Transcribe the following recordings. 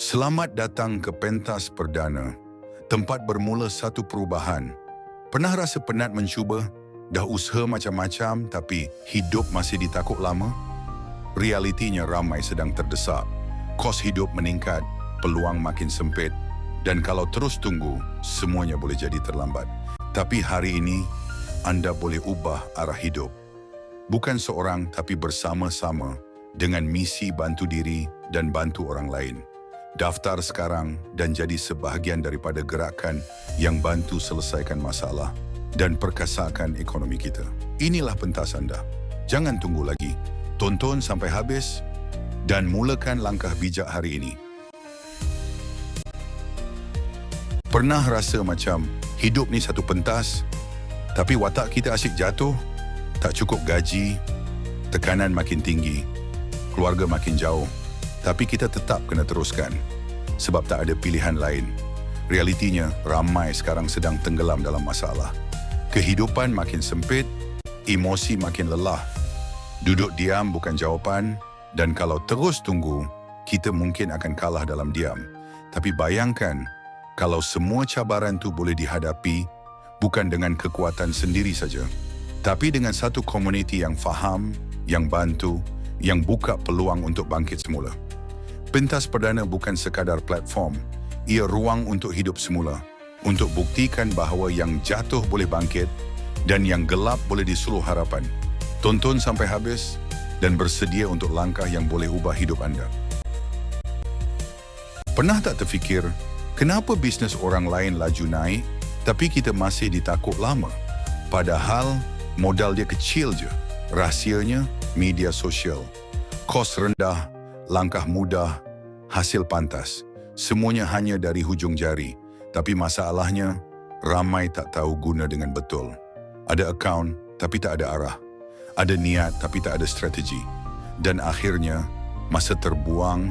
Selamat datang ke pentas perdana, tempat bermula satu perubahan. Pernah rasa penat mencuba? Dah usaha macam-macam tapi hidup masih ditakut lama? Realitinya ramai sedang terdesak. Kos hidup meningkat, peluang makin sempit, dan kalau terus tunggu, semuanya boleh jadi terlambat. Tapi hari ini, anda boleh ubah arah hidup. Bukan seorang tapi bersama-sama dengan misi bantu diri dan bantu orang lain. Daftar sekarang dan jadi sebahagian daripada gerakan yang bantu selesaikan masalah dan perkasakan ekonomi kita. Inilah pentas anda. Jangan tunggu lagi. Tonton sampai habis dan mulakan langkah bijak hari ini. Pernah rasa macam hidup ni satu pentas, tapi watak kita asyik jatuh, tak cukup gaji, tekanan makin tinggi, keluarga makin jauh, tapi kita tetap kena teruskan sebab tak ada pilihan lain. Realitinya, ramai sekarang sedang tenggelam dalam masalah. Kehidupan makin sempit, emosi makin lelah. Duduk diam bukan jawapan, dan kalau terus tunggu, kita mungkin akan kalah dalam diam. Tapi bayangkan, kalau semua cabaran tu boleh dihadapi, bukan dengan kekuatan sendiri saja, tapi dengan satu komuniti yang faham, yang bantu, yang buka peluang untuk bangkit semula. Pentas perdana bukan sekadar platform, ia ruang untuk hidup semula, untuk buktikan bahawa yang jatuh boleh bangkit dan yang gelap boleh disuluh harapan. Tonton sampai habis dan bersedia untuk langkah yang boleh ubah hidup anda. Pernah tak terfikir, kenapa bisnes orang lain laju naik, tapi kita masih ditakut lama? Padahal modal dia kecil je. Rahsianya media sosial. Kos rendah, langkah mudah, hasil pantas. Semuanya hanya dari hujung jari. Tapi masalahnya, ramai tak tahu guna dengan betul. Ada akaun, tapi tak ada arah. Ada niat, tapi tak ada strategi. Dan akhirnya, masa terbuang,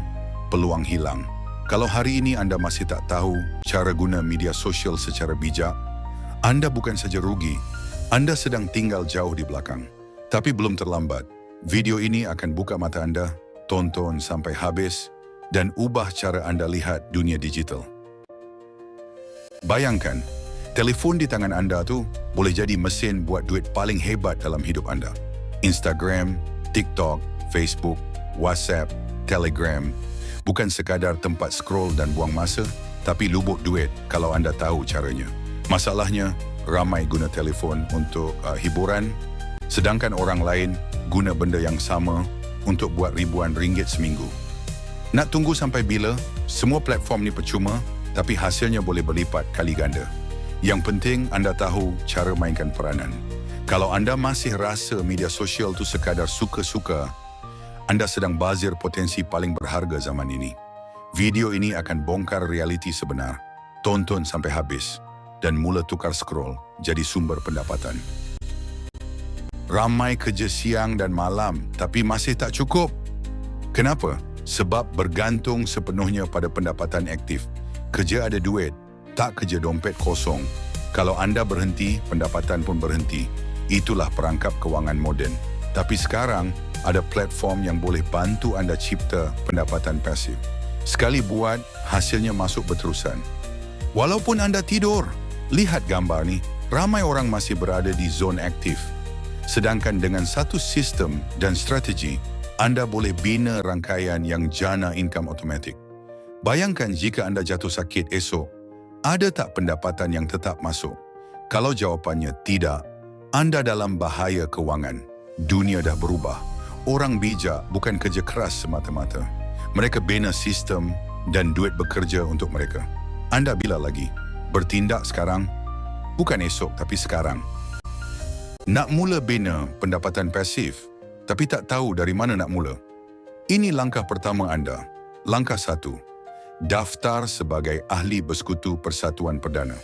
peluang hilang. Kalau hari ini anda masih tak tahu cara guna media sosial secara bijak, anda bukan saja rugi, anda sedang tinggal jauh di belakang. Tapi belum terlambat. Video ini akan buka mata anda, tonton sampai habis, dan ubah cara anda lihat dunia digital. Bayangkan, telefon di tangan anda tu boleh jadi mesin buat duit paling hebat dalam hidup anda. Instagram, TikTok, Facebook, WhatsApp, Telegram, bukan sekadar tempat scroll dan buang masa, tapi lubuk duit kalau anda tahu caranya. Masalahnya, ramai guna telefon untuk hiburan, sedangkan orang lain guna benda yang sama untuk buat ribuan ringgit seminggu. Nak tunggu sampai bila? Semua platform ni percuma, tapi hasilnya boleh berlipat kali ganda. Yang penting anda tahu cara mainkan peranan. Kalau anda masih rasa media sosial tu sekadar suka-suka, anda sedang bazir potensi paling berharga zaman ini. Video ini akan bongkar realiti sebenar. Tonton sampai habis dan mula tukar scroll jadi sumber pendapatan. Ramai kerja siang dan malam tapi masih tak cukup. Kenapa? Sebab bergantung sepenuhnya pada pendapatan aktif. Kerja ada duit, tak kerja dompet kosong. Kalau anda berhenti, pendapatan pun berhenti. Itulah perangkap kewangan moden. Tapi sekarang, ada platform yang boleh bantu anda cipta pendapatan pasif. Sekali buat, hasilnya masuk berterusan. Walaupun anda tidur, lihat gambar ni, ramai orang masih berada di zon aktif. Sedangkan dengan satu sistem dan strategi, anda boleh bina rangkaian yang jana income automatic. Bayangkan jika anda jatuh sakit esok, ada tak pendapatan yang tetap masuk? Kalau jawapannya tidak, anda dalam bahaya kewangan. Dunia dah berubah. Orang bijak bukan kerja keras semata-mata. Mereka bina sistem dan duit bekerja untuk mereka. Anda bila lagi? Bertindak sekarang? Bukan esok, tapi sekarang. Nak mula bina pendapatan pasif, tapi tak tahu dari mana nak mula? Ini langkah pertama anda. Langkah 1. Daftar sebagai ahli bersekutu Persatuan Perdana.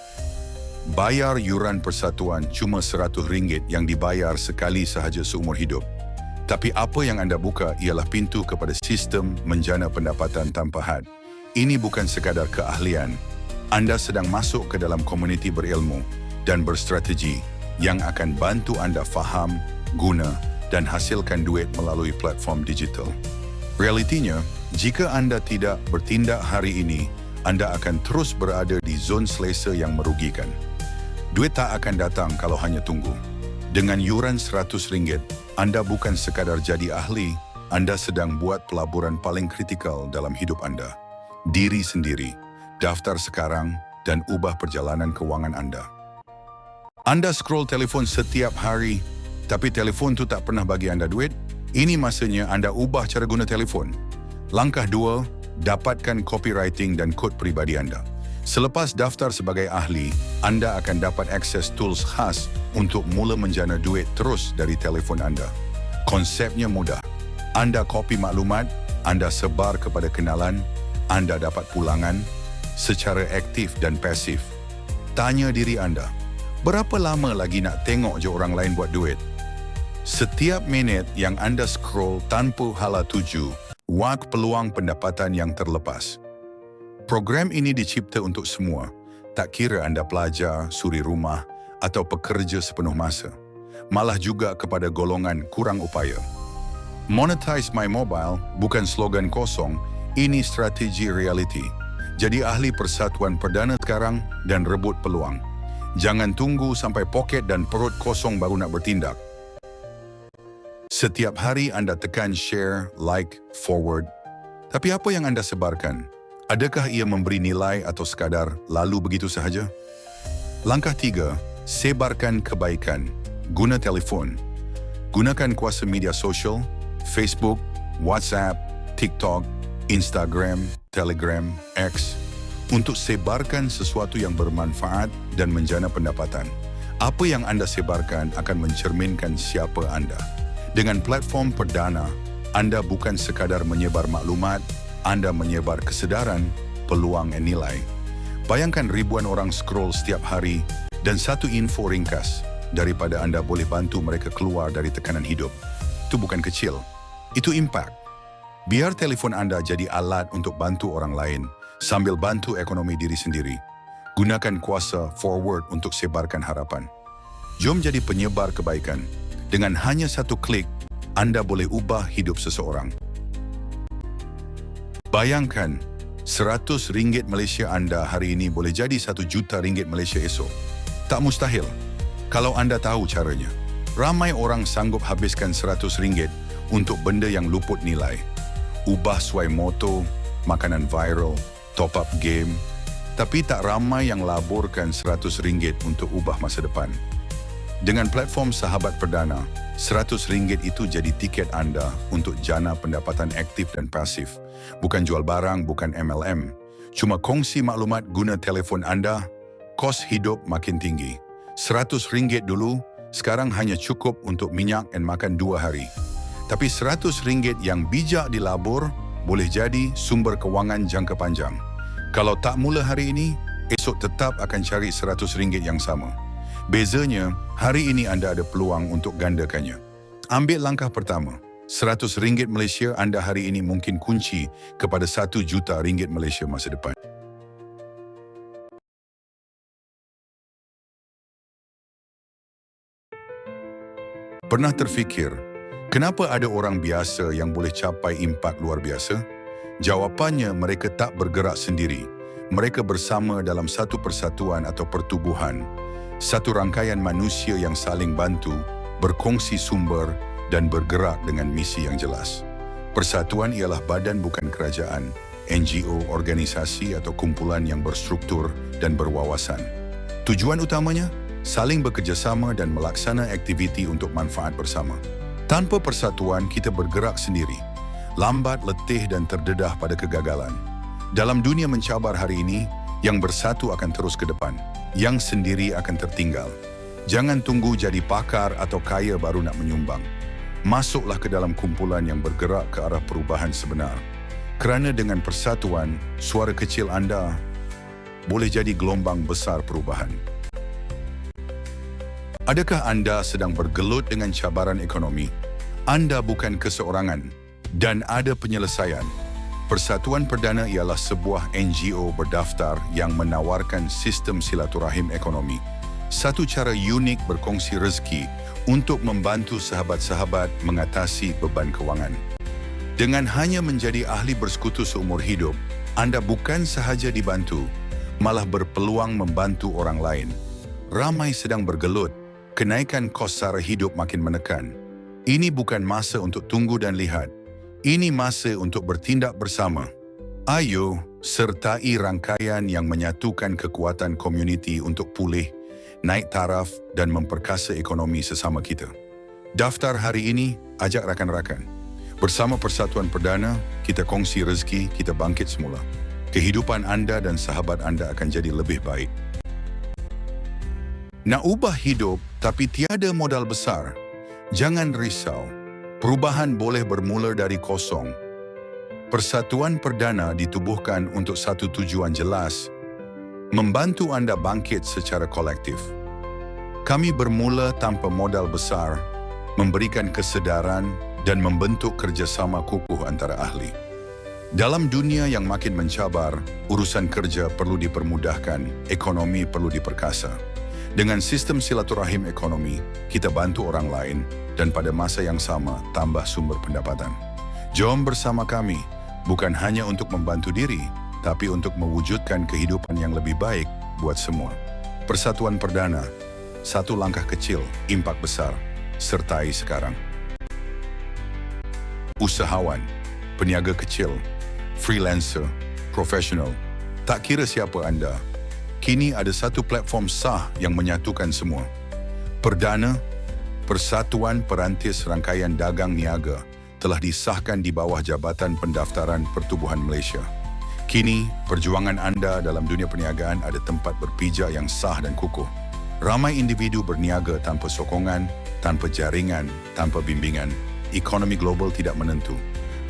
Bayar yuran persatuan cuma RM100 yang dibayar sekali sahaja seumur hidup. Tapi apa yang anda buka ialah pintu kepada sistem menjana pendapatan tanpa had. Ini bukan sekadar keahlian. Anda sedang masuk ke dalam komuniti berilmu dan berstrategi yang akan bantu anda faham, guna dan hasilkan duit melalui platform digital. Realitinya, jika anda tidak bertindak hari ini, anda akan terus berada di zon selesa yang merugikan. Duit tak akan datang kalau hanya tunggu. Dengan yuran RM100, anda bukan sekadar jadi ahli, anda sedang buat pelaburan paling kritikal dalam hidup anda. Diri sendiri, daftar sekarang dan ubah perjalanan kewangan anda. Anda scroll telefon setiap hari, tapi telefon tu tak pernah bagi anda duit? Ini masanya anda ubah cara guna telefon. Langkah 2, dapatkan copywriting dan kod peribadi anda. Selepas daftar sebagai ahli, anda akan dapat akses tools khas untuk mula menjana duit terus dari telefon anda. Konsepnya mudah. Anda copy maklumat, anda sebar kepada kenalan, anda dapat pulangan secara aktif dan pasif. Tanya diri anda, berapa lama lagi nak tengok je orang lain buat duit? Setiap minit yang anda scroll tanpa hala tuju, wak peluang pendapatan yang terlepas. Program ini dicipta untuk semua, tak kira anda pelajar, suri rumah atau pekerja sepenuh masa. Malah juga kepada golongan kurang upaya. Monetize My Mobile bukan slogan kosong, ini strategi reality. Jadi ahli persatuan perdana sekarang dan rebut peluang. Jangan tunggu sampai poket dan perut kosong baru nak bertindak. Setiap hari anda tekan share, like, forward. Tapi apa yang anda sebarkan? Adakah ia memberi nilai atau sekadar lalu begitu sahaja? Langkah 3, sebarkan kebaikan. Guna telefon. Gunakan kuasa media sosial, Facebook, WhatsApp, TikTok, Instagram, Telegram, X untuk sebarkan sesuatu yang bermanfaat dan menjana pendapatan. Apa yang anda sebarkan akan mencerminkan siapa anda. Dengan platform perdana, anda bukan sekadar menyebar maklumat, anda menyebar kesedaran, peluang dan nilai. Bayangkan ribuan orang scroll setiap hari dan satu info ringkas daripada anda boleh bantu mereka keluar dari tekanan hidup. Itu bukan kecil, itu impact. Biar telefon anda jadi alat untuk bantu orang lain sambil bantu ekonomi diri sendiri. Gunakan kuasa forward untuk sebarkan harapan. Jom jadi penyebar kebaikan. Dengan hanya satu klik, anda boleh ubah hidup seseorang. Bayangkan, RM100 Malaysia anda hari ini boleh jadi RM1 juta Malaysia esok. Tak mustahil, kalau anda tahu caranya. Ramai orang sanggup habiskan RM100 untuk benda yang luput nilai. Ubah suai moto, makanan viral, top up game. Tapi tak ramai yang laburkan RM100 untuk ubah masa depan. Dengan platform Sahabat Perdana, RM100 itu jadi tiket anda untuk jana pendapatan aktif dan pasif. Bukan jual barang, bukan MLM. Cuma kongsi maklumat guna telefon anda, kos hidup makin tinggi. RM100 dulu, sekarang hanya cukup untuk minyak dan makan 2 hari. Tapi RM100 yang bijak dilabur boleh jadi sumber kewangan jangka panjang. Kalau tak mula hari ini, esok tetap akan cari RM100 yang sama. Bezanya, hari ini anda ada peluang untuk gandakannya. Ambil langkah pertama. RM100 Malaysia anda hari ini mungkin kunci kepada RM1 juta Malaysia masa depan. Pernah terfikir, kenapa ada orang biasa yang boleh capai impak luar biasa? Jawapannya, mereka tak bergerak sendiri. Mereka bersama dalam satu persatuan atau pertubuhan. Satu rangkaian manusia yang saling bantu, berkongsi sumber dan bergerak dengan misi yang jelas. Persatuan ialah badan bukan kerajaan, NGO, organisasi atau kumpulan yang berstruktur dan berwawasan. Tujuan utamanya, saling bekerjasama dan melaksana aktiviti untuk manfaat bersama. Tanpa persatuan, kita bergerak sendiri, lambat, letih dan terdedah pada kegagalan. Dalam dunia mencabar hari ini, yang bersatu akan terus ke depan, yang sendiri akan tertinggal. Jangan tunggu jadi pakar atau kaya baru nak menyumbang. Masuklah ke dalam kumpulan yang bergerak ke arah perubahan sebenar. Kerana dengan persatuan, suara kecil anda boleh jadi gelombang besar perubahan. Adakah anda sedang bergelut dengan cabaran ekonomi? Anda bukan keseorangan dan ada penyelesaian. Persatuan Perdana ialah sebuah NGO berdaftar yang menawarkan sistem silaturahim ekonomi. Satu cara unik berkongsi rezeki untuk membantu sahabat-sahabat mengatasi beban kewangan. Dengan hanya menjadi ahli bersekutu seumur hidup, anda bukan sahaja dibantu, malah berpeluang membantu orang lain. Ramai sedang bergelut, kenaikan kos sara hidup makin menekan. Ini bukan masa untuk tunggu dan lihat. Ini masa untuk bertindak bersama. Ayo, sertai rangkaian yang menyatukan kekuatan komuniti untuk pulih, naik taraf dan memperkasa ekonomi sesama kita. Daftar hari ini, ajak rakan-rakan. Bersama Persatuan Perdana, kita kongsi rezeki, kita bangkit semula. Kehidupan anda dan sahabat anda akan jadi lebih baik. Nak ubah hidup tapi tiada modal besar? Jangan risau. Perubahan boleh bermula dari kosong. Persatuan Perdana ditubuhkan untuk satu tujuan jelas, membantu anda bangkit secara kolektif. Kami bermula tanpa modal besar, memberikan kesedaran dan membentuk kerjasama kukuh antara ahli. Dalam dunia yang makin mencabar, urusan kerja perlu dipermudahkan, ekonomi perlu diperkasa. Dengan sistem silaturahim ekonomi, kita bantu orang lain dan pada masa yang sama tambah sumber pendapatan. Jom bersama kami, bukan hanya untuk membantu diri, tapi untuk mewujudkan kehidupan yang lebih baik buat semua. Persatuan Perdana, satu langkah kecil, impak besar. Sertai sekarang. Usahawan, peniaga kecil, freelancer, profesional, tak kira siapa anda, kini ada satu platform sah yang menyatukan semua. Perdana, Persatuan Perantis Rangkaian Dagang Niaga, telah disahkan di bawah Jabatan Pendaftaran Pertubuhan Malaysia. Kini, perjuangan anda dalam dunia perniagaan ada tempat berpijak yang sah dan kukuh. Ramai individu berniaga tanpa sokongan, tanpa jaringan, tanpa bimbingan. Ekonomi global tidak menentu.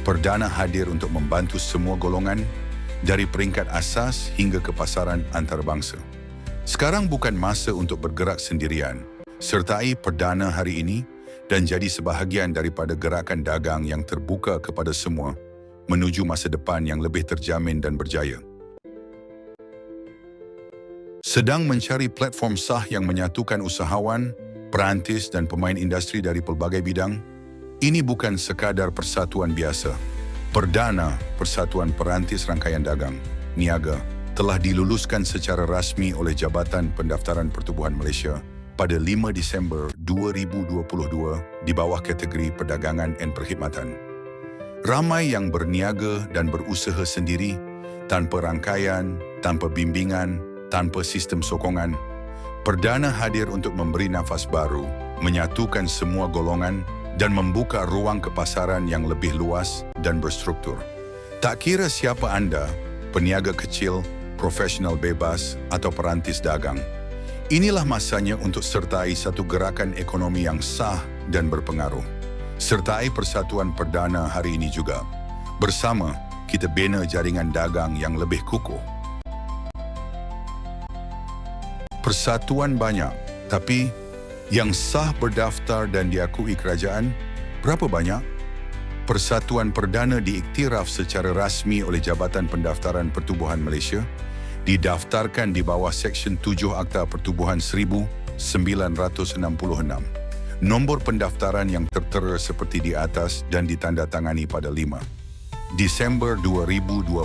Perdana hadir untuk membantu semua golongan, dari peringkat asas hingga ke pasaran antarabangsa. Sekarang bukan masa untuk bergerak sendirian. Sertai Perdana hari ini dan jadi sebahagian daripada gerakan dagang yang terbuka kepada semua menuju masa depan yang lebih terjamin dan berjaya. Sedang mencari platform sah yang menyatukan usahawan, perantis dan pemain industri dari pelbagai bidang? Ini bukan sekadar persatuan biasa. Perdana, Persatuan Perantis Rangkaian Dagang Niaga, telah diluluskan secara rasmi oleh Jabatan Pendaftaran Pertubuhan Malaysia pada 5 Disember 2022 di bawah kategori perdagangan dan perkhidmatan. Ramai yang berniaga dan berusaha sendiri, tanpa rangkaian, tanpa bimbingan, tanpa sistem sokongan. Perdana hadir untuk memberi nafas baru, menyatukan semua golongan dan membuka ruang ke pasaran yang lebih luas dan berstruktur. Tak kira siapa anda, peniaga kecil, profesional bebas atau perantis dagang, inilah masanya untuk sertai satu gerakan ekonomi yang sah dan berpengaruh. Sertai Persatuan Perdana hari ini juga. Bersama, kita bina jaringan dagang yang lebih kukuh. Persatuan banyak, tapi yang sah berdaftar dan diakui kerajaan, berapa banyak? Persatuan Perdana diiktiraf secara rasmi oleh Jabatan Pendaftaran Pertubuhan Malaysia, didaftarkan di bawah Seksyen 7 Akta Pertubuhan 1966. Nombor pendaftaran yang tertera seperti di atas dan ditandatangani pada 5 Disember 2022.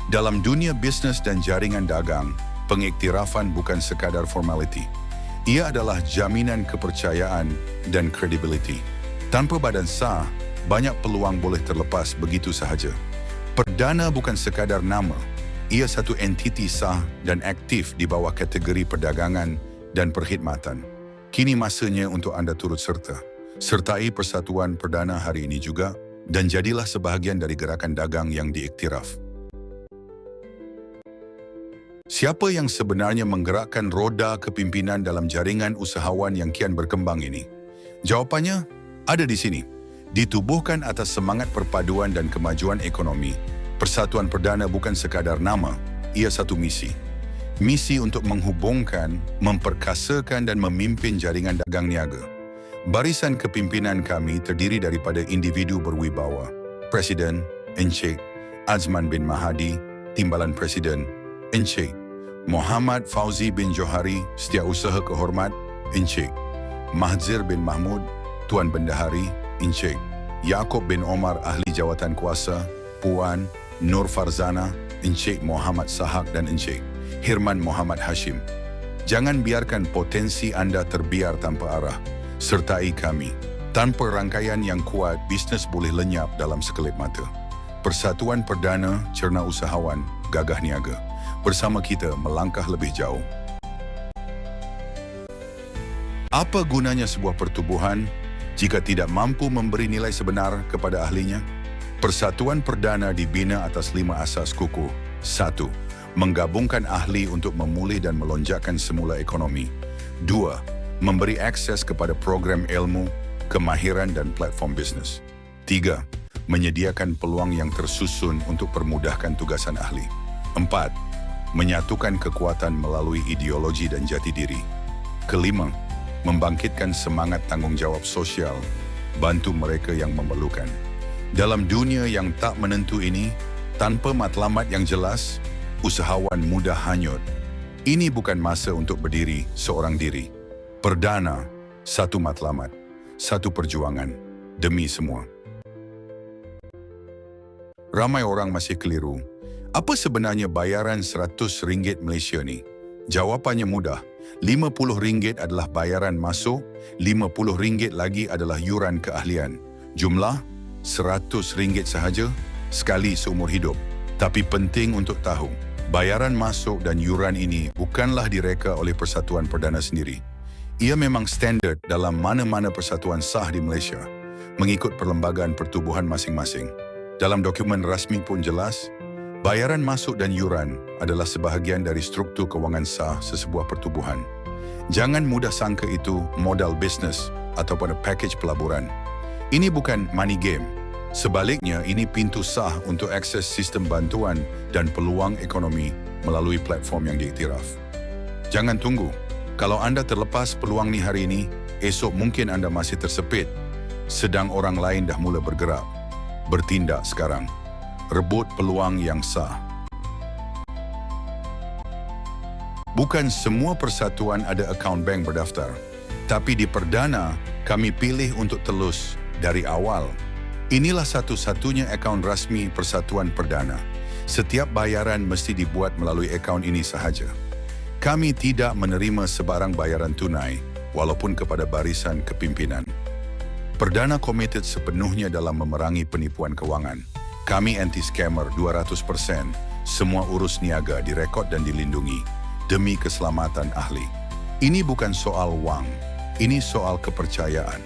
Dalam dunia bisnes dan jaringan dagang, pengiktirafan bukan sekadar formaliti. Ia adalah jaminan kepercayaan dan kredibiliti. Tanpa badan sah, banyak peluang boleh terlepas begitu sahaja. Perdana bukan sekadar nama. Ia satu entiti sah dan aktif di bawah kategori perdagangan dan perkhidmatan. Kini masanya untuk anda turut serta. Sertai Persatuan Perdana hari ini juga dan jadilah sebahagian dari gerakan dagang yang diiktiraf. Siapa yang sebenarnya menggerakkan roda kepimpinan dalam jaringan usahawan yang kian berkembang ini? Jawapannya ada di sini. Ditubuhkan atas semangat perpaduan dan kemajuan ekonomi, Persatuan Perdana bukan sekadar nama, ia satu misi. Misi untuk menghubungkan, memperkasakan dan memimpin jaringan dagang niaga. Barisan kepimpinan kami terdiri daripada individu berwibawa, Presiden, Encik Azman bin Mahadi, Timbalan Presiden, Encik Muhammad Fauzi bin Johari, Setiausaha Kehormat, Encik Mahzir bin Mahmud, Tuan Bendahari, Encik Yaakob bin Omar, Ahli Jawatan Kuasa, Puan Nur Farzana, Encik Muhammad Sahak dan Encik Hirman Muhammad Hashim. Jangan biarkan potensi anda terbiar tanpa arah. Sertai kami. Tanpa rangkaian yang kuat, bisnes boleh lenyap dalam sekelip mata. Persatuan Perdana Cerna Usahawan Gagah Niaga. Bersama kita melangkah lebih jauh. Apa gunanya sebuah pertubuhan jika tidak mampu memberi nilai sebenar kepada ahlinya? Persatuan Perdana dibina atas 5 asas kukuh. 1. Menggabungkan ahli untuk memulih dan melonjakkan semula ekonomi. 2. Memberi akses kepada program ilmu, kemahiran dan platform bisnes. 3. Menyediakan peluang yang tersusun untuk permudahkan tugasan ahli. 4. Menyatukan kekuatan melalui ideologi dan jati diri. 5. Membangkitkan semangat tanggungjawab sosial, bantu mereka yang memerlukan. Dalam dunia yang tak menentu ini, tanpa matlamat yang jelas, usahawan mudah hanyut. Ini bukan masa untuk berdiri seorang diri. Perdana, satu matlamat, satu perjuangan, demi semua. Ramai orang masih keliru. Apa sebenarnya bayaran RM100 Malaysia ni? Jawapannya mudah. RM50 adalah bayaran masuk, RM50 lagi adalah yuran keahlian. Jumlah RM100 sahaja sekali seumur hidup. Tapi penting untuk tahu, bayaran masuk dan yuran ini bukanlah direka oleh Persatuan Perdana sendiri. Ia memang standard dalam mana-mana persatuan sah di Malaysia, mengikut perlembagaan pertubuhan masing-masing. Dalam dokumen rasmi pun jelas, bayaran masuk dan yuran adalah sebahagian dari struktur kewangan sah sesebuah pertubuhan. Jangan mudah sangka itu modal bisnes ataupun package pelaburan. Ini bukan money game. Sebaliknya, ini pintu sah untuk akses sistem bantuan dan peluang ekonomi melalui platform yang diiktiraf. Jangan tunggu. Kalau anda terlepas peluang ni hari ini, esok mungkin anda masih tersepit. Sedang orang lain dah mula bergerak. Bertindak sekarang. Rebut peluang yang sah. Bukan semua persatuan ada akaun bank berdaftar. Tapi di Perdana, kami pilih untuk telus dari awal. Inilah satu-satunya akaun rasmi Persatuan Perdana. Setiap bayaran mesti dibuat melalui akaun ini sahaja. Kami tidak menerima sebarang bayaran tunai, walaupun kepada barisan kepimpinan. Perdana komited sepenuhnya dalam memerangi penipuan kewangan. Kami anti-scammer 200%. Semua urus niaga direkod dan dilindungi demi keselamatan ahli. Ini bukan soal wang, ini soal kepercayaan.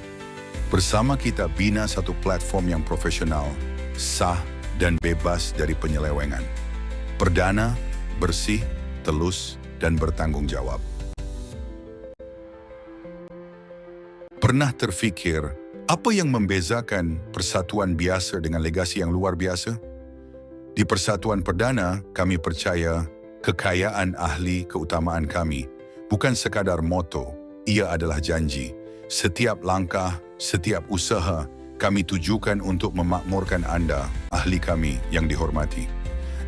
Bersama kita bina satu platform yang profesional, sah dan bebas dari penyelewengan. Perdana, bersih, telus dan bertanggung jawab. Pernah terfikir, apa yang membezakan persatuan biasa dengan legasi yang luar biasa? Di Persatuan Perdana, kami percaya kekayaan ahli keutamaan kami bukan sekadar moto, ia adalah janji. Setiap langkah, setiap usaha, kami tujukan untuk memakmurkan anda, ahli kami yang dihormati.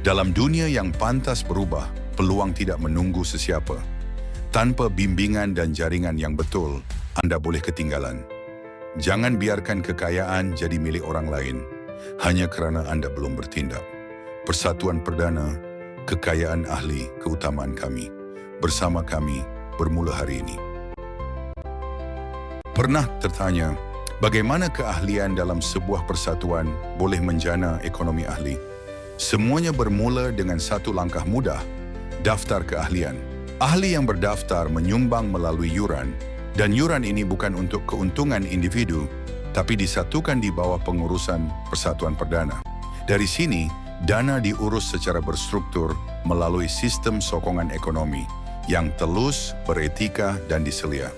Dalam dunia yang pantas berubah, peluang tidak menunggu sesiapa. Tanpa bimbingan dan jaringan yang betul, anda boleh ketinggalan. Jangan biarkan kekayaan jadi milik orang lain, hanya kerana anda belum bertindak. Persatuan Perdana, kekayaan ahli keutamaan kami. Bersama kami, bermula hari ini. Pernah tertanya, bagaimana keahlian dalam sebuah persatuan boleh menjana ekonomi ahli? Semuanya bermula dengan satu langkah mudah, daftar keahlian. Ahli yang berdaftar menyumbang melalui yuran, dan yuran ini bukan untuk keuntungan individu, tapi disatukan di bawah pengurusan Persatuan Perdana. Dari sini, dana diurus secara berstruktur melalui sistem sokongan ekonomi yang telus, beretika dan diselia.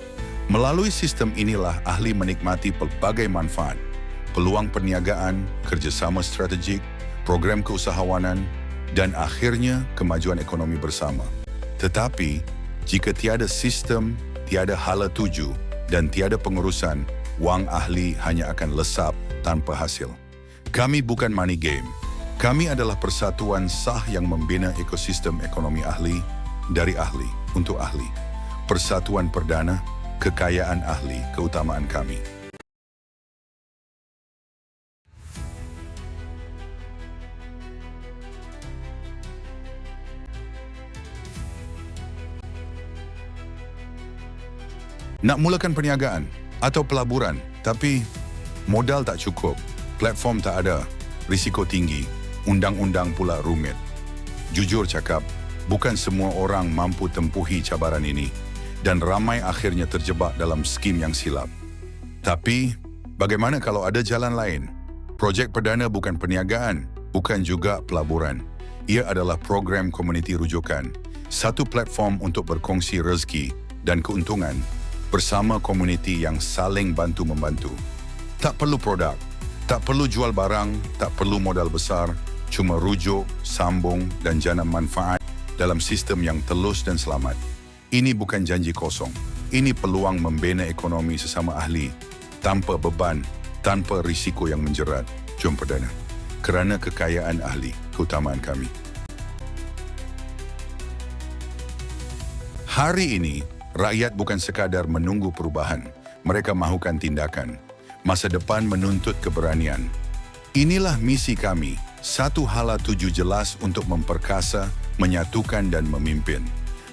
Melalui sistem inilah ahli menikmati pelbagai manfaat, peluang perniagaan, kerjasama strategik, program keusahawanan, dan akhirnya kemajuan ekonomi bersama. Tetapi, jika tiada sistem, tiada hala tuju, dan tiada pengurusan, wang ahli hanya akan lesap tanpa hasil. Kami bukan money game. Kami adalah persatuan sah yang membina ekosistem ekonomi ahli, dari ahli untuk ahli. Persatuan Perdana, kekayaan ahli keutamaan kami. Nak mulakan perniagaan atau pelaburan, tapi modal tak cukup, platform tak ada, risiko tinggi, undang-undang pula rumit. Jujur cakap, bukan semua orang mampu tempuhi cabaran ini dan ramai akhirnya terjebak dalam skim yang silap. Tapi, bagaimana kalau ada jalan lain? Projek Perdana bukan perniagaan, bukan juga pelaburan. Ia adalah program komuniti rujukan, satu platform untuk berkongsi rezeki dan keuntungan bersama komuniti yang saling bantu-membantu. Tak perlu produk, tak perlu jual barang, tak perlu modal besar, cuma rujuk, sambung dan jana manfaat dalam sistem yang telus dan selamat. Ini bukan janji kosong. Ini peluang membina ekonomi sesama ahli, tanpa beban, tanpa risiko yang menjerat. Jom Perdana. Kerana kekayaan ahli, keutamaan kami. Hari ini, rakyat bukan sekadar menunggu perubahan. Mereka mahukan tindakan. Masa depan menuntut keberanian. Inilah misi kami. Satu hala tuju jelas untuk memperkasa, menyatukan dan memimpin.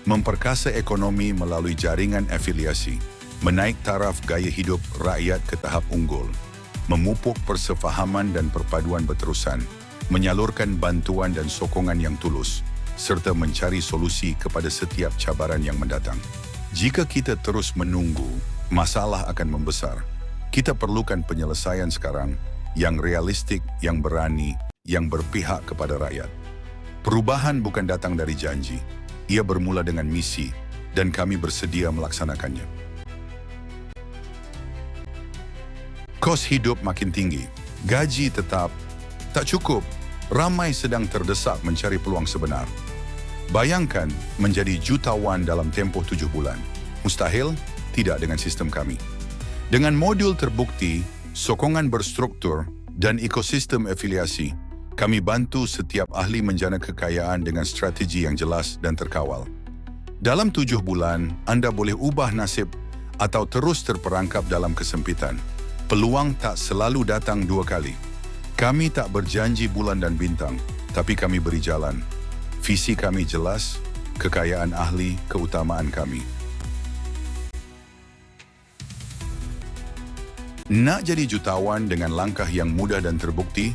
Memperkasa ekonomi melalui jaringan afiliasi. Menaik taraf gaya hidup rakyat ke tahap unggul. Memupuk persefahaman dan perpaduan berterusan. Menyalurkan bantuan dan sokongan yang tulus. Serta mencari solusi kepada setiap cabaran yang mendatang. Jika kita terus menunggu, masalah akan membesar. Kita perlukan penyelesaian sekarang yang realistik, yang berani, yang berpihak kepada rakyat. Perubahan bukan datang dari janji. Ia bermula dengan misi dan kami bersedia melaksanakannya. Kos hidup makin tinggi, gaji tetap tak cukup. Ramai sedang terdesak mencari peluang sebenar. Bayangkan menjadi jutawan dalam tempoh 7 bulan. Mustahil? Tidak dengan sistem kami. Dengan modul terbukti, sokongan berstruktur dan ekosistem afiliasi, kami bantu setiap ahli menjana kekayaan dengan strategi yang jelas dan terkawal. Dalam 7 bulan, anda boleh ubah nasib atau terus terperangkap dalam kesempitan. Peluang tak selalu datang 2 kali. Kami tak berjanji bulan dan bintang, tapi kami beri jalan. Visi kami jelas, kekayaan ahli, keutamaan kami. Nak jadi jutawan dengan langkah yang mudah dan terbukti?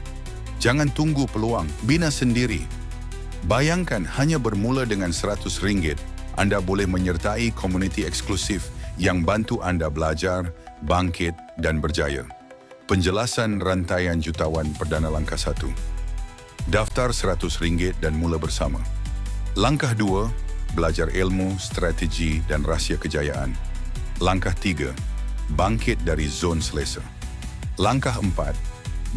Jangan tunggu peluang, bina sendiri. Bayangkan hanya bermula dengan RM100, anda boleh menyertai komuniti eksklusif yang bantu anda belajar, bangkit dan berjaya. Penjelasan rantaian jutawan Perdana langkah 1. Daftar RM100 dan mula bersama. Langkah 2, belajar ilmu, strategi dan rahsia kejayaan. Langkah 3, bangkit dari zon selesa. Langkah 4,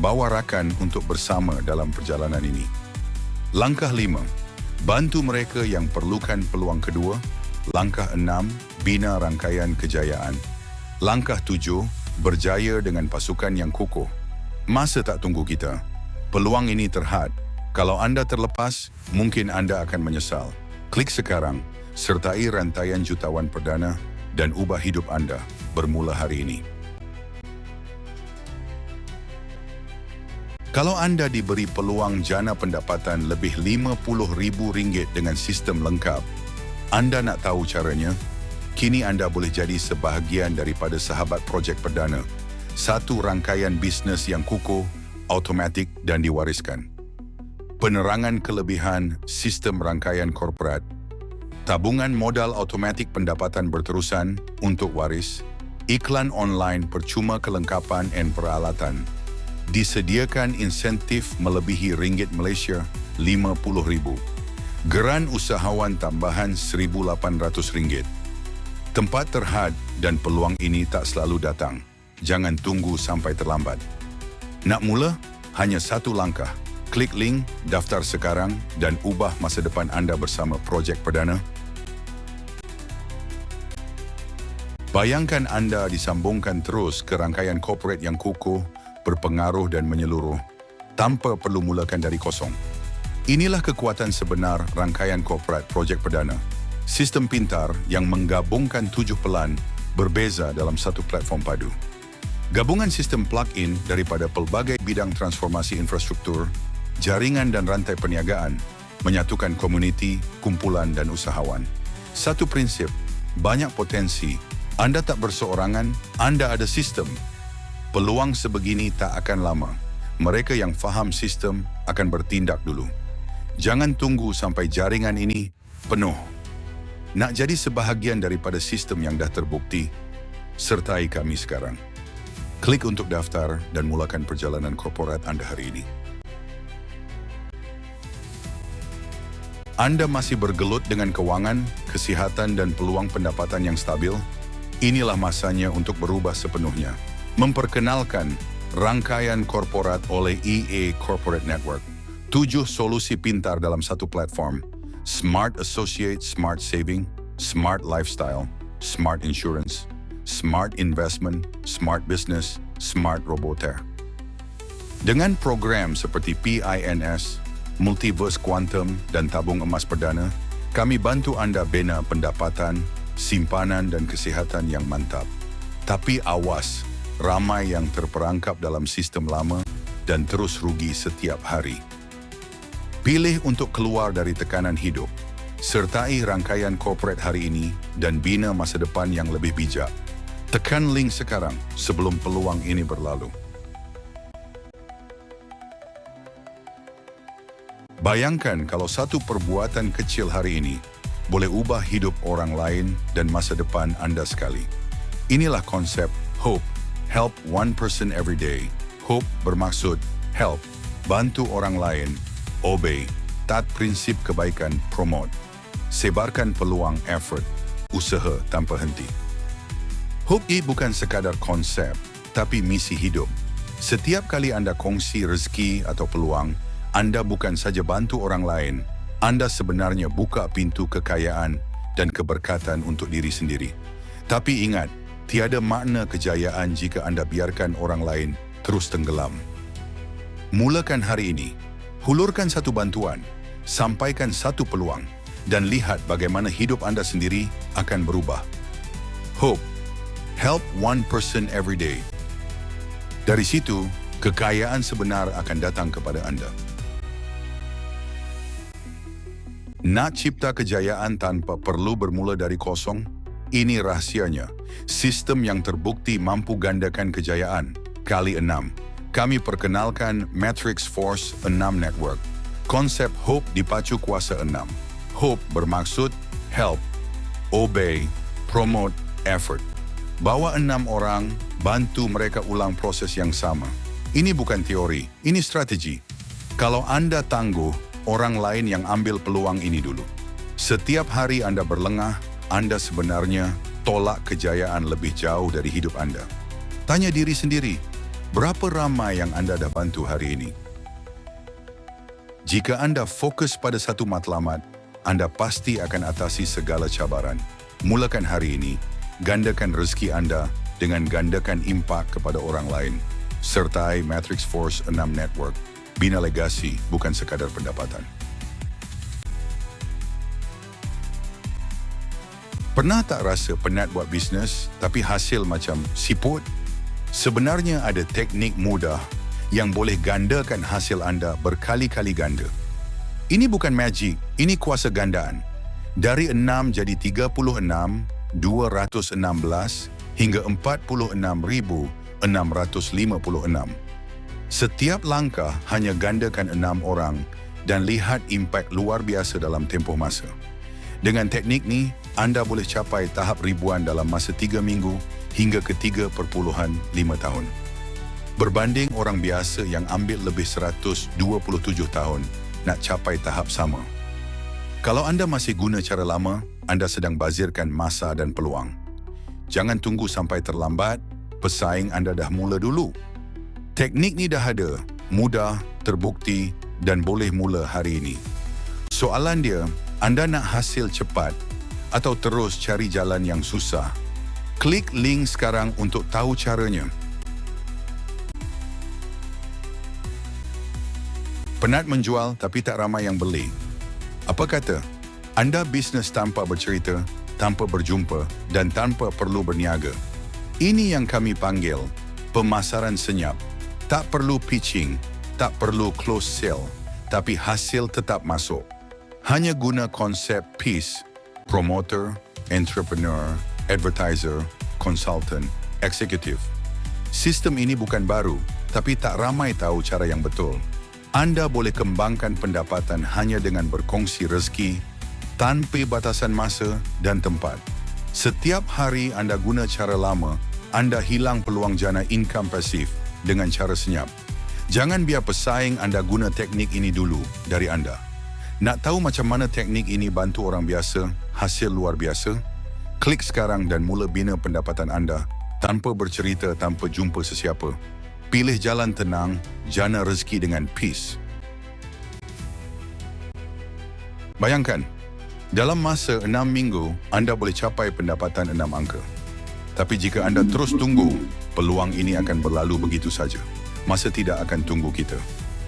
bawa rakan untuk bersama dalam perjalanan ini. Langkah 5, bantu mereka yang perlukan peluang kedua. Langkah 6, bina rangkaian kejayaan. Langkah 7, berjaya dengan pasukan yang kukuh. Masa tak tunggu kita. Peluang ini terhad. Kalau anda terlepas, mungkin anda akan menyesal. Klik sekarang, sertai rantaian jutawan Perdana dan ubah hidup anda bermula hari ini. Kalau anda diberi peluang jana pendapatan lebih RM50,000 dengan sistem lengkap, anda nak tahu caranya? Kini anda boleh jadi sebahagian daripada sahabat projek Perdana. Satu rangkaian bisnes yang kukuh, automatik dan diwariskan. Penerangan kelebihan sistem rangkaian korporat, tabungan modal automatik pendapatan berterusan untuk waris, iklan online percuma kelengkapan dan peralatan, disediakan insentif melebihi ringgit Malaysia RM50,000, geran usahawan tambahan RM1,800. Tempat terhad dan peluang ini tak selalu datang. Jangan tunggu sampai terlambat. Nak mula? Hanya satu langkah. Klik link, daftar sekarang dan ubah masa depan anda bersama projek Perdana. Bayangkan anda disambungkan terus ke rangkaian korporat yang kukuh, berpengaruh dan menyeluruh, tanpa perlu mulakan dari kosong. Inilah kekuatan sebenar rangkaian korporat projek Perdana. Sistem pintar yang menggabungkan 7 pelan berbeza dalam satu platform padu. Gabungan sistem plug-in daripada pelbagai bidang transformasi infrastruktur, jaringan dan rantai perniagaan, menyatukan komuniti, kumpulan dan usahawan. Satu prinsip, banyak potensi, Anda tak berseorangan, anda ada sistem. Peluang sebegini tak akan lama. Mereka yang faham sistem akan bertindak dulu. Jangan tunggu sampai jaringan ini penuh. Nak jadi sebahagian daripada sistem yang dah terbukti, sertai kami sekarang. Klik untuk daftar dan mulakan perjalanan korporat anda hari ini. Anda masih bergelut dengan kewangan, kesihatan dan peluang pendapatan yang stabil? Inilah masanya untuk berubah sepenuhnya. Memperkenalkan rangkaian korporat oleh EA Corporate Network. 7 solusi pintar dalam satu platform. Smart Associate, Smart Saving, Smart Lifestyle, Smart Insurance, Smart Investment, Smart Business, Smart Roboter. Dengan program seperti PINS, Multiverse Quantum dan Tabung Emas Perdana, kami bantu anda bina pendapatan, simpanan dan kesihatan yang mantap. Tapi awas, ramai yang terperangkap dalam sistem lama dan terus rugi setiap hari. Pilih untuk keluar dari tekanan hidup. Sertai rangkaian korporat hari ini dan bina masa depan yang lebih bijak. Tekan link sekarang sebelum peluang ini berlalu. Bayangkan kalau satu perbuatan kecil hari ini boleh ubah hidup orang lain dan masa depan anda sekali. Inilah konsep HOPE, Help One Person Every Day. HOPE bermaksud help, bantu orang lain, obey, taat prinsip kebaikan, promote, sebarkan peluang, effort, usaha tanpa henti. HOPE bukan sekadar konsep, tapi misi hidup. Setiap kali anda kongsi rezeki atau peluang, anda bukan saja bantu orang lain, anda sebenarnya buka pintu kekayaan dan keberkatan untuk diri sendiri. Tapi ingat, tiada makna kejayaan jika anda biarkan orang lain terus tenggelam. Mulakan hari ini, hulurkan satu bantuan, sampaikan satu peluang, dan lihat bagaimana hidup anda sendiri akan berubah. HOPE, Help One Person Every Day. Dari situ, kekayaan sebenar akan datang kepada anda. Nak cipta kejayaan tanpa perlu bermula dari kosong? Ini rahsianya. Sistem yang terbukti mampu gandakan kejayaan. Kali 6. Kami perkenalkan Matrix Force 6 Network. Konsep HOPE dipacu kuasa 6. HOPE bermaksud help, obey, promote, effort. Bawa 6 orang, bantu mereka ulang proses yang sama. Ini bukan teori, ini strategi. Kalau anda tangguh, orang lain yang ambil peluang ini dulu. Setiap hari anda berlengah, anda sebenarnya tolak kejayaan lebih jauh dari hidup anda. Tanya diri sendiri, berapa ramai yang anda dah bantu hari ini? Jika anda fokus pada satu matlamat, anda pasti akan atasi segala cabaran. Mulakan hari ini, gandakan rezeki anda dengan gandakan impak kepada orang lain. Sertai Matrix Force 6 Network. Bina legasi bukan sekadar pendapatan. Pernah tak rasa penat buat bisnes tapi hasil macam siput? Sebenarnya ada teknik mudah yang boleh gandakan hasil anda berkali-kali ganda. Ini bukan magic, ini kuasa gandaan. Dari 6 jadi 36, 216 hingga 46,656. Setiap langkah hanya gandakan 6 orang dan lihat impak luar biasa dalam tempoh masa. Dengan teknik ni, anda boleh capai tahap ribuan dalam masa 3 minggu hingga ke 3.5 tahun. Berbanding orang biasa yang ambil lebih 127 tahun nak capai tahap sama. Kalau anda masih guna cara lama, anda sedang bazirkan masa dan peluang. Jangan tunggu sampai terlambat, pesaing anda dah mula dulu. Teknik ni dah ada, mudah, terbukti dan boleh mula hari ini. Soalan dia, anda nak hasil cepat atau terus cari jalan yang susah? Klik link sekarang untuk tahu caranya. Penat menjual tapi tak ramai yang beli. Apa kata? Anda bisnes tanpa bercerita, tanpa berjumpa dan tanpa perlu berniaga. Ini yang kami panggil pemasaran senyap. Tak perlu pitching, tak perlu close sale, tapi hasil tetap masuk. Hanya guna konsep PEACE, promoter, entrepreneur, advertiser, konsultan, eksekutif. Sistem ini bukan baru, tapi tak ramai tahu cara yang betul. Anda boleh kembangkan pendapatan hanya dengan berkongsi rezeki, tanpa batasan masa dan tempat. Setiap hari Anda guna cara lama, Anda hilang peluang jana income pasif dengan cara senyap. Jangan biar pesaing Anda guna teknik ini dulu dari Anda. Nak tahu macam mana teknik ini bantu orang biasa, hasil luar biasa? Klik sekarang dan mula bina pendapatan anda tanpa bercerita, tanpa jumpa sesiapa. Pilih jalan tenang, jana rezeki dengan peace. Bayangkan, dalam masa 6 minggu, anda boleh capai pendapatan 6 angka. Tapi jika anda terus tunggu, peluang ini akan berlalu begitu saja. Masa tidak akan tunggu kita.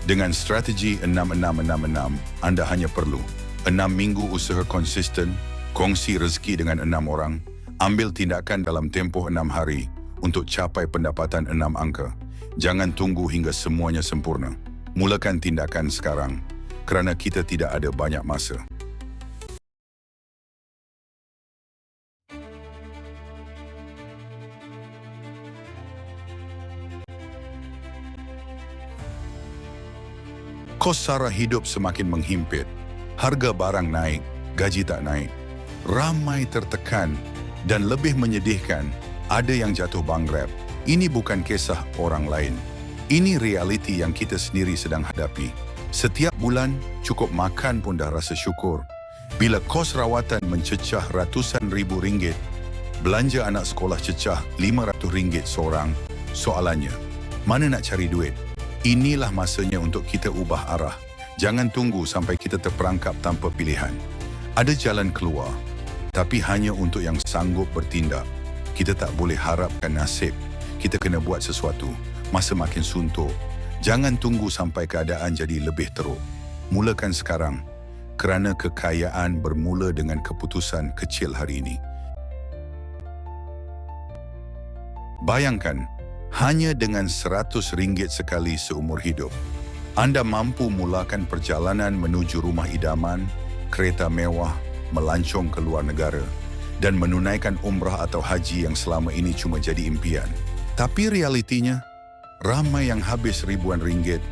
Dengan strategi 6666, anda hanya perlu 6 minggu usaha konsisten, kongsi rezeki dengan 6 orang, ambil tindakan dalam tempoh 6 hari untuk capai pendapatan 6 angka. Jangan tunggu hingga semuanya sempurna. Mulakan tindakan sekarang kerana kita tidak ada banyak masa. Kos sara hidup semakin menghimpit. Harga barang naik, gaji tak naik. Ramai tertekan dan lebih menyedihkan, ada yang jatuh bankrupt. Ini bukan kisah orang lain. Ini realiti yang kita sendiri sedang hadapi. Setiap bulan, cukup makan pun dah rasa syukur. Bila kos rawatan mencecah ratusan ribu ringgit, belanja anak sekolah cecah RM500 seorang, soalannya, mana nak cari duit? Inilah masanya untuk kita ubah arah. Jangan tunggu sampai kita terperangkap tanpa pilihan. Ada jalan keluar, tapi hanya untuk yang sanggup bertindak. Kita tak boleh harapkan nasib. Kita kena buat sesuatu. Masa makin suntuk. Jangan tunggu sampai keadaan jadi lebih teruk. Mulakan sekarang, kerana kekayaan bermula dengan keputusan kecil hari ini. Bayangkan, hanya dengan RM100 sekali seumur hidup, anda mampu mulakan perjalanan menuju rumah idaman, kereta mewah, melancong ke luar negara dan menunaikan umrah atau haji yang selama ini cuma jadi impian. Tapi realitinya, ramai yang habis ribuan ringgit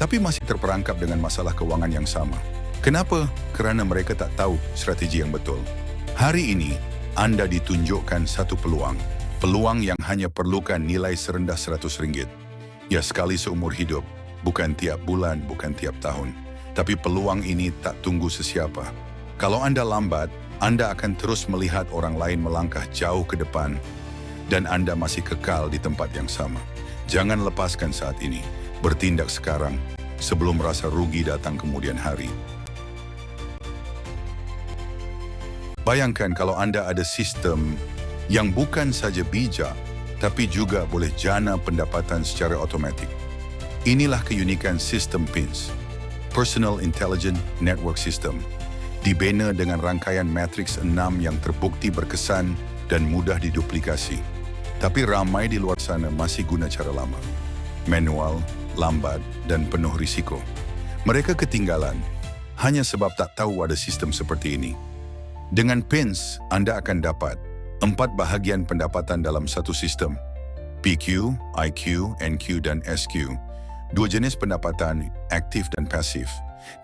tapi masih terperangkap dengan masalah kewangan yang sama. Kenapa? Kerana mereka tak tahu strategi yang betul. Hari ini, anda ditunjukkan satu peluang. Peluang yang hanya perlukan nilai serendah RM100. Ya, sekali seumur hidup, bukan tiap bulan, bukan tiap tahun. Tapi peluang ini tak tunggu sesiapa. Kalau anda lambat, anda akan terus melihat orang lain melangkah jauh ke depan dan anda masih kekal di tempat yang sama. Jangan lepaskan saat ini. Bertindak sekarang sebelum rasa rugi datang kemudian hari. Bayangkan kalau anda ada sistem yang bukan saja bijak, tapi juga boleh jana pendapatan secara automatik. Inilah keunikan sistem PINS, Personal Intelligent Network System. Dibina dengan rangkaian matriks 6 yang terbukti berkesan dan mudah diduplikasi. Tapi ramai di luar sana masih guna cara lama. Manual, lambat dan penuh risiko. Mereka ketinggalan hanya sebab tak tahu ada sistem seperti ini. Dengan PINS, anda akan dapat 4 bahagian pendapatan dalam satu sistem. PQ, IQ, NQ dan SQ. 2 jenis pendapatan, aktif dan pasif.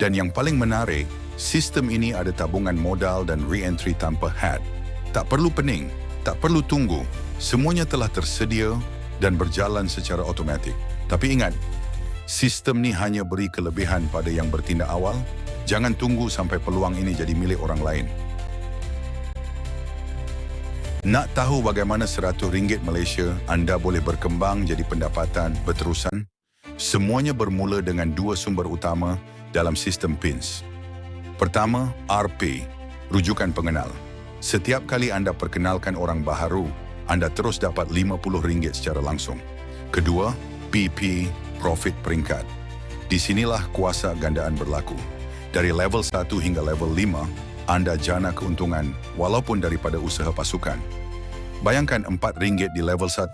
Dan yang paling menarik, sistem ini ada tabungan modal dan re-entry tanpa had. Tak perlu pening, tak perlu tunggu. Semuanya telah tersedia dan berjalan secara automatik. Tapi ingat, sistem ni hanya beri kelebihan pada yang bertindak awal. Jangan tunggu sampai peluang ini jadi milik orang lain. Nak tahu bagaimana RM100 Malaysia anda boleh berkembang jadi pendapatan berterusan? Semuanya bermula dengan 2 sumber utama dalam sistem PINS. Pertama, RP, rujukan pengenal. Setiap kali anda perkenalkan orang baharu, anda terus dapat RM50 secara langsung. Kedua, PP, profit peringkat. Di sinilah kuasa gandaan berlaku. Dari level 1 hingga level 5, anda jana keuntungan walaupun daripada usaha pasukan. Bayangkan RM4 di level 1,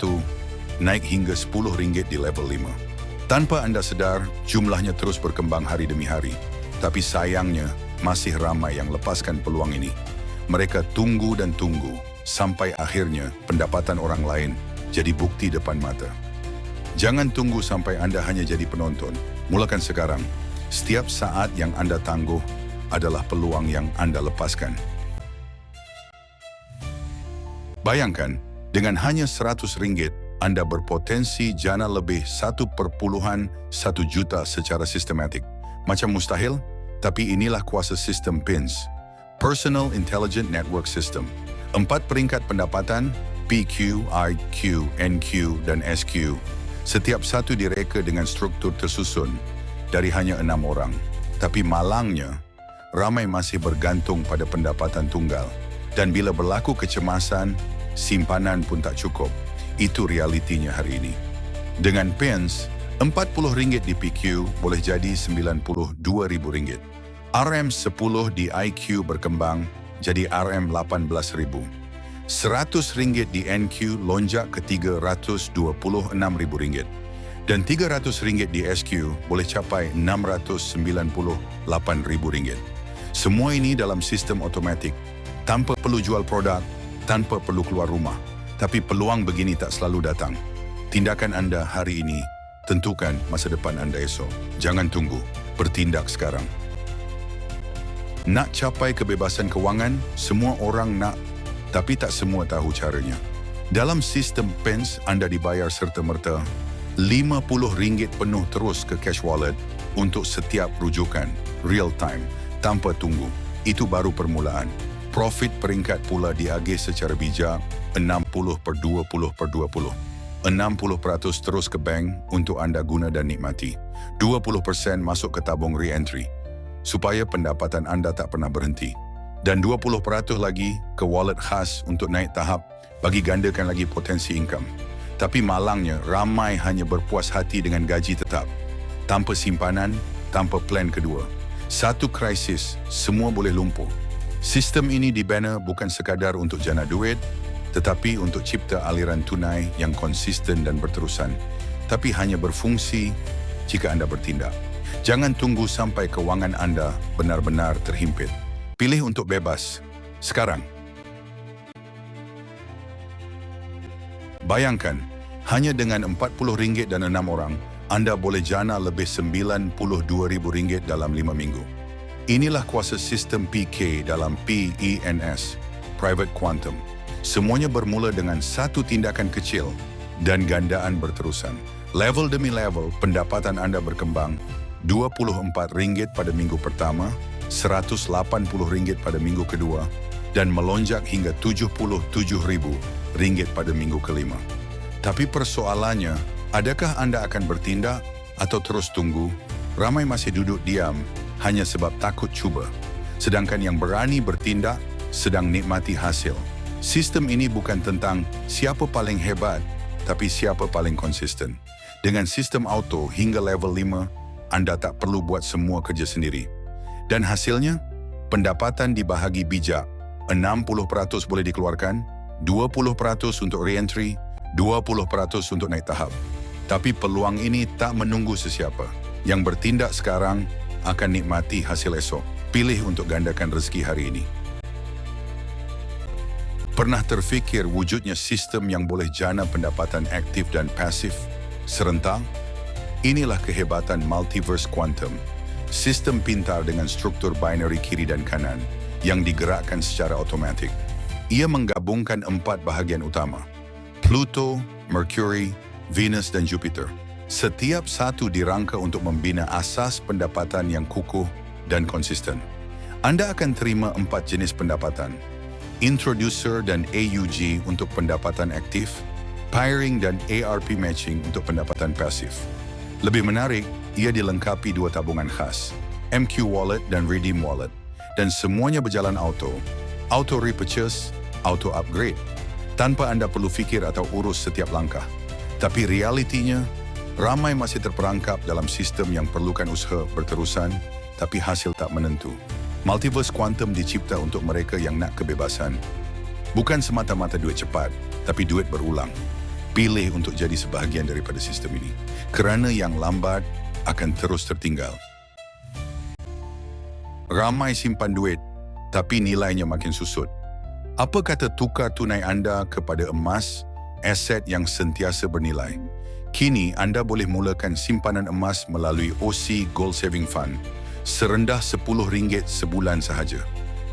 naik hingga RM10 di level 5. Tanpa anda sedar, jumlahnya terus berkembang hari demi hari. Tapi sayangnya, masih ramai yang lepaskan peluang ini. Mereka tunggu dan tunggu, sampai akhirnya pendapatan orang lain jadi bukti depan mata. Jangan tunggu sampai anda hanya jadi penonton. Mulakan sekarang. Setiap saat yang anda tangguh adalah peluang yang anda lepaskan. Bayangkan, dengan hanya RM100, anda berpotensi jana lebih 1,1 juta secara sistematik. Macam mustahil, tapi inilah kuasa sistem PINS, Personal Intelligent Network System. 4 peringkat pendapatan, PQ, IQ, NQ, dan SQ. Setiap satu direka dengan struktur tersusun dari hanya 6 orang. Tapi malangnya, ramai masih bergantung pada pendapatan tunggal. Dan bila berlaku kecemasan, simpanan pun tak cukup. Itu realitinya hari ini. Dengan PINS, RM40 di PQ boleh jadi RM92,000. RM10 di IQ berkembang jadi RM18,000. RM100 di NQ lonjak ke RM326,000. Dan RM300 di SQ boleh capai RM698,000. Semua ini dalam sistem otomatik, tanpa perlu jual produk, tanpa perlu keluar rumah. Tapi peluang begini tak selalu datang. Tindakan anda hari ini tentukan masa depan anda esok. Jangan tunggu, bertindak sekarang. Nak capai kebebasan kewangan, semua orang nak, tapi tak semua tahu caranya. Dalam sistem PINS, anda dibayar serta-merta RM50 penuh terus ke cash wallet untuk setiap rujukan, real time, tanpa tunggu. Itu baru permulaan. Profit peringkat pula diagih secara bijak, 60/20/20. 60% terus ke bank untuk anda guna dan nikmati. 20% masuk ke tabung re-entry supaya pendapatan anda tak pernah berhenti. Dan 20% lagi ke wallet khas untuk naik tahap bagi gandakan lagi potensi income. Tapi malangnya ramai hanya berpuas hati dengan gaji tetap, tanpa simpanan, tanpa plan kedua. Satu krisis, semua boleh lumpuh. Sistem ini dibina bukan sekadar untuk jana duit, tetapi untuk cipta aliran tunai yang konsisten dan berterusan. Tapi hanya berfungsi jika anda bertindak. Jangan tunggu sampai kewangan anda benar-benar terhimpit. Pilih untuk bebas sekarang. Bayangkan, hanya dengan RM40 dan 6 orang, anda boleh jana lebih RM92,000 dalam 5 minggu. Inilah kuasa sistem PK dalam PENS, Private Quantum. Semuanya bermula dengan satu tindakan kecil dan gandaan berterusan. Level demi level, pendapatan anda berkembang. RM24 pada minggu pertama, RM180 pada minggu kedua, dan melonjak hingga RM77,000 pada minggu kelima. Tapi persoalannya, adakah anda akan bertindak atau terus tunggu? Ramai masih duduk diam hanya sebab takut cuba. Sedangkan yang berani bertindak sedang nikmati hasil. Sistem ini bukan tentang siapa paling hebat, tapi siapa paling konsisten. Dengan sistem auto hingga level 5, anda tak perlu buat semua kerja sendiri. Dan hasilnya, pendapatan dibahagi bijak. 60% boleh dikeluarkan, 20% untuk re-entry, 20% untuk naik tahap. Tapi peluang ini tak menunggu sesiapa. Yang bertindak sekarang akan nikmati hasil esok. Pilih untuk gandakan rezeki hari ini. Pernah terfikir wujudnya sistem yang boleh jana pendapatan aktif dan pasif serentak? Inilah kehebatan multiverse quantum. Sistem pintar dengan struktur binary kiri dan kanan yang digerakkan secara otomatik. Ia menggabungkan 4 bahagian utama: Pluto, Mercury, Venus dan Jupiter. Setiap satu dirangka untuk membina asas pendapatan yang kukuh dan konsisten. Anda akan terima 4 jenis pendapatan: Introducer dan AUG untuk pendapatan aktif, Pairing dan ARP Matching untuk pendapatan pasif. Lebih menarik, ia dilengkapi 2 tabungan khas, MQ Wallet dan Redeem Wallet. Dan semuanya berjalan auto repurchase, auto upgrade, tanpa anda perlu fikir atau urus setiap langkah. Tapi realitinya, ramai masih terperangkap dalam sistem yang perlukan usaha berterusan, tapi hasil tak menentu. Multiverse Quantum dicipta untuk mereka yang nak kebebasan. Bukan semata-mata duit cepat, tapi duit berulang. Pilih untuk jadi sebahagian daripada sistem ini. Kerana yang lambat akan terus tertinggal. Ramai simpan duit, tapi nilainya makin susut. Apa kata tukar tunai anda kepada emas, aset yang sentiasa bernilai? Kini anda boleh mulakan simpanan emas melalui OC Gold Saving Fund serendah RM10 sebulan sahaja,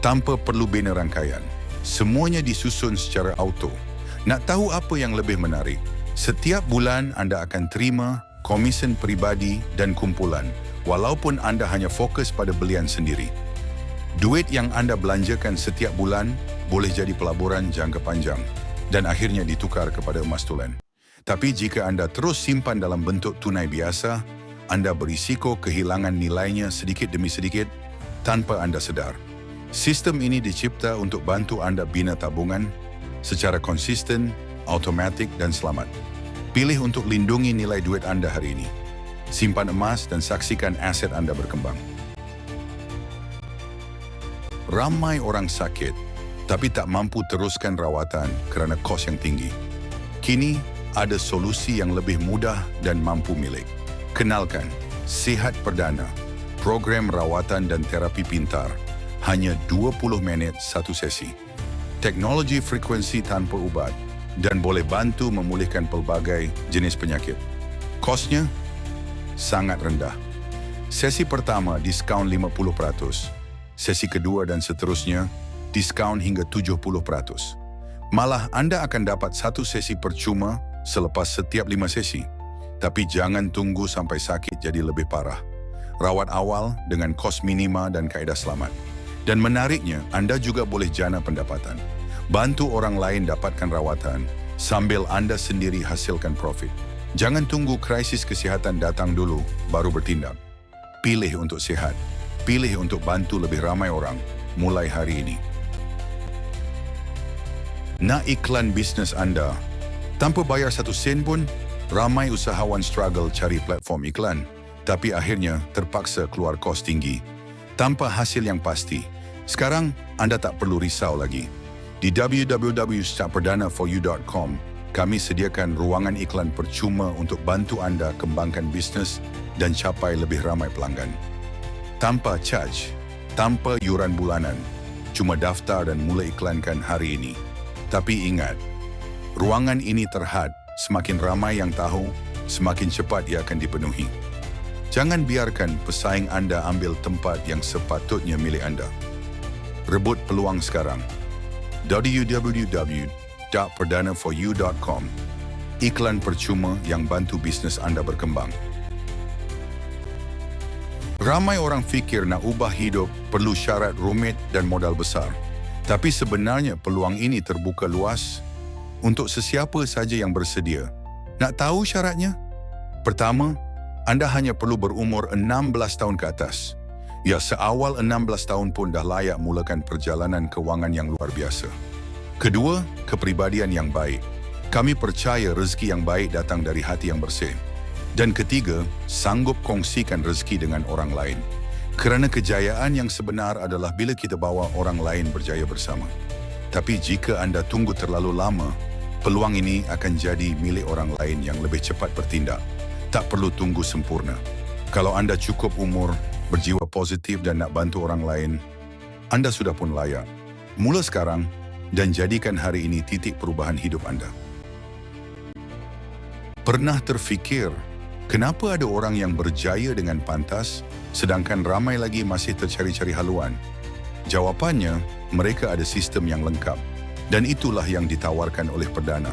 tanpa perlu bina rangkaian. Semuanya disusun secara auto. Nak tahu apa yang lebih menarik? Setiap bulan anda akan terima komisen peribadi dan kumpulan, walaupun anda hanya fokus pada belian sendiri. Duit yang anda belanjakan setiap bulan boleh jadi pelaburan jangka panjang dan akhirnya ditukar kepada emas tulen. Tapi jika anda terus simpan dalam bentuk tunai biasa, anda berisiko kehilangan nilainya sedikit demi sedikit tanpa anda sedar. Sistem ini dicipta untuk bantu anda bina tabungan secara konsisten, automatik dan selamat. Pilih untuk lindungi nilai duit anda hari ini. Simpan emas dan saksikan aset anda berkembang. Ramai orang sakit tapi tak mampu teruskan rawatan kerana kos yang tinggi. Kini, ada solusi yang lebih mudah dan mampu milik. Kenalkan, Sihat Perdana, program rawatan dan terapi pintar. Hanya 20 minit satu sesi. Teknologi frekuensi tanpa ubat dan boleh bantu memulihkan pelbagai jenis penyakit. Kosnya sangat rendah. Sesi pertama diskaun 50%. Sesi kedua dan seterusnya diskaun hingga 70%. Malah anda akan dapat satu sesi percuma selepas setiap 5 sesi. Tapi jangan tunggu sampai sakit jadi lebih parah. Rawat awal dengan kos minima dan kaedah selamat. Dan menariknya, anda juga boleh jana pendapatan. Bantu orang lain dapatkan rawatan sambil anda sendiri hasilkan profit. Jangan tunggu krisis kesihatan datang dulu baru bertindak. Pilih untuk sihat. Pilih untuk bantu lebih ramai orang mulai hari ini. Nak iklan bisnes anda? Tanpa bayar 1 sen pun, ramai usahawan struggle cari platform iklan, tapi akhirnya terpaksa keluar kos tinggi, tanpa hasil yang pasti. Sekarang, anda tak perlu risau lagi. Di www.startperdanaforyou.com, kami sediakan ruangan iklan percuma untuk bantu anda kembangkan bisnes dan capai lebih ramai pelanggan. Tanpa charge, tanpa yuran bulanan, cuma daftar dan mula iklankan hari ini. Tapi ingat, ruangan ini terhad, semakin ramai yang tahu, semakin cepat ia akan dipenuhi. Jangan biarkan pesaing anda ambil tempat yang sepatutnya milik anda. Rebut peluang sekarang. www.perdanaforyou.com. Iklan percuma yang bantu bisnes anda berkembang. Ramai orang fikir nak ubah hidup perlu syarat rumit dan modal besar. Tapi sebenarnya peluang ini terbuka luas untuk sesiapa saja yang bersedia. Nak tahu syaratnya? Pertama, anda hanya perlu berumur 16 tahun ke atas. Ya, seawal 16 tahun pun dah layak mulakan perjalanan kewangan yang luar biasa. Kedua, kepribadian yang baik. Kami percaya rezeki yang baik datang dari hati yang bersih. Dan ketiga, sanggup kongsikan rezeki dengan orang lain. Kerana kejayaan yang sebenar adalah bila kita bawa orang lain berjaya bersama. Tapi jika anda tunggu terlalu lama, peluang ini akan jadi milik orang lain yang lebih cepat bertindak. Tak perlu tunggu sempurna. Kalau anda cukup umur, berjiwa positif dan nak bantu orang lain, anda sudah pun layak. Mula sekarang dan jadikan hari ini titik perubahan hidup anda. Pernah terfikir, kenapa ada orang yang berjaya dengan pantas, sedangkan ramai lagi masih tercari-cari haluan? Jawapannya, mereka ada sistem yang lengkap. Dan itulah yang ditawarkan oleh Perdana.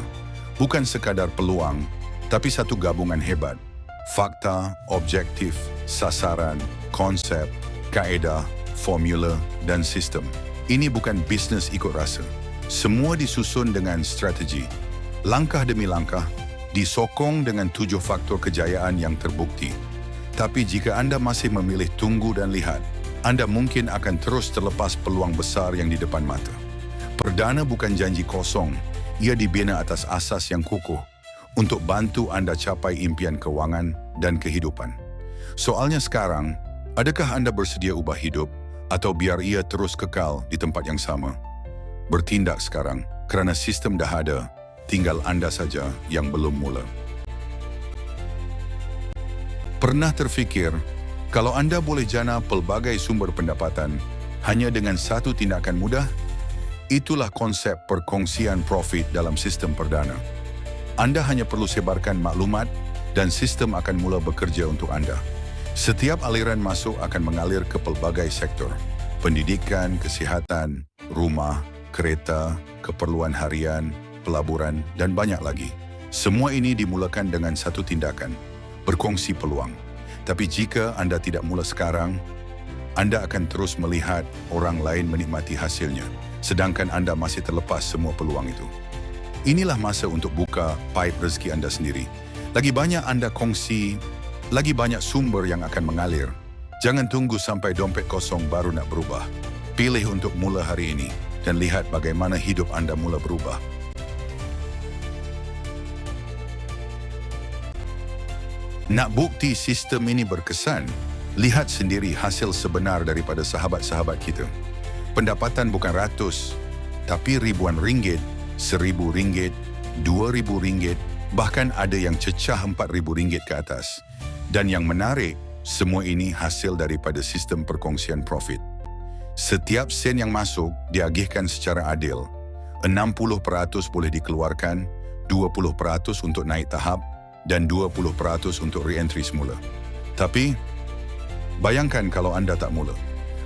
Bukan sekadar peluang, tapi satu gabungan hebat. Fakta, objektif, sasaran, konsep, kaedah, formula, dan sistem. Ini bukan bisnes ikut rasa. Semua disusun dengan strategi. Langkah demi langkah, disokong dengan 7 faktor kejayaan yang terbukti. Tapi jika anda masih memilih tunggu dan lihat, anda mungkin akan terus terlepas peluang besar yang di depan mata. Perdana bukan janji kosong, ia dibina atas asas yang kukuh untuk bantu anda capai impian kewangan dan kehidupan. Soalnya sekarang, adakah anda bersedia ubah hidup atau biar ia terus kekal di tempat yang sama? Bertindak sekarang kerana sistem dah ada. Tinggal anda saja yang belum mula. Pernah terfikir, kalau anda boleh jana pelbagai sumber pendapatan hanya dengan satu tindakan mudah? Itulah konsep perkongsian profit dalam sistem perdana. Anda hanya perlu sebarkan maklumat dan sistem akan mula bekerja untuk anda. Setiap aliran masuk akan mengalir ke pelbagai sektor. Pendidikan, kesihatan, rumah, kereta, keperluan harian, pelaburan dan banyak lagi. Semua ini dimulakan dengan satu tindakan, berkongsi peluang. Tapi jika anda tidak mula sekarang, anda akan terus melihat orang lain menikmati hasilnya, sedangkan anda masih terlepas semua peluang itu. Inilah masa untuk buka paip rezeki anda sendiri. Lagi banyak anda kongsi, lagi banyak sumber yang akan mengalir. Jangan tunggu sampai dompet kosong baru nak berubah. Pilih untuk mula hari ini dan lihat bagaimana hidup anda mula berubah. Nak bukti sistem ini berkesan? Lihat sendiri hasil sebenar daripada sahabat-sahabat kita. Pendapatan bukan ratus, tapi ribuan ringgit, RM1,000, RM2,000, bahkan ada yang cecah RM4,000 ke atas. Dan yang menarik, semua ini hasil daripada sistem perkongsian profit. Setiap sen yang masuk diagihkan secara adil. 60% boleh dikeluarkan, 20% untuk naik tahap, dan 20% untuk re-entry semula. Tapi, bayangkan kalau anda tak mula.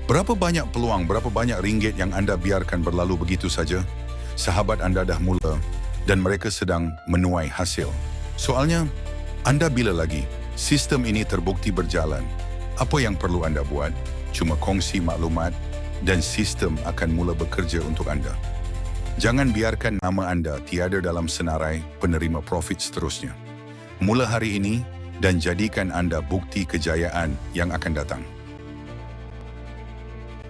Berapa banyak peluang, berapa banyak ringgit yang anda biarkan berlalu begitu saja? Sahabat anda dah mula dan mereka sedang menuai hasil. Soalnya, anda bila lagi sistem ini terbukti berjalan? Apa yang perlu anda buat? Cuma kongsi maklumat dan sistem akan mula bekerja untuk anda. Jangan biarkan nama anda tiada dalam senarai penerima profit seterusnya. Mula hari ini dan jadikan anda bukti kejayaan yang akan datang.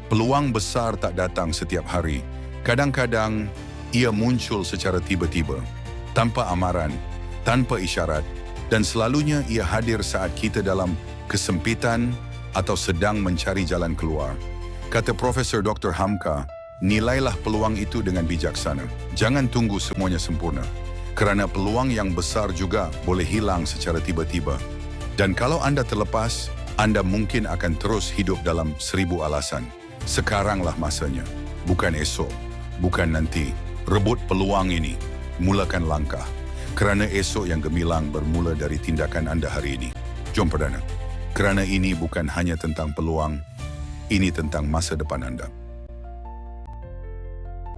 Peluang besar tak datang setiap hari. Kadang-kadang ia muncul secara tiba-tiba, tanpa amaran, tanpa isyarat, dan selalunya ia hadir saat kita dalam kesempitan atau sedang mencari jalan keluar. Kata Profesor Dr. Hamka, nilailah peluang itu dengan bijaksana. Jangan tunggu semuanya sempurna. Kerana peluang yang besar juga boleh hilang secara tiba-tiba. Dan kalau anda terlepas, anda mungkin akan terus hidup dalam 1000 alasan. Sekaranglah masanya, bukan esok, bukan nanti. Rebut peluang ini, mulakan langkah. Kerana esok yang gemilang bermula dari tindakan anda hari ini. Jom Perdana. Kerana ini bukan hanya tentang peluang, ini tentang masa depan anda.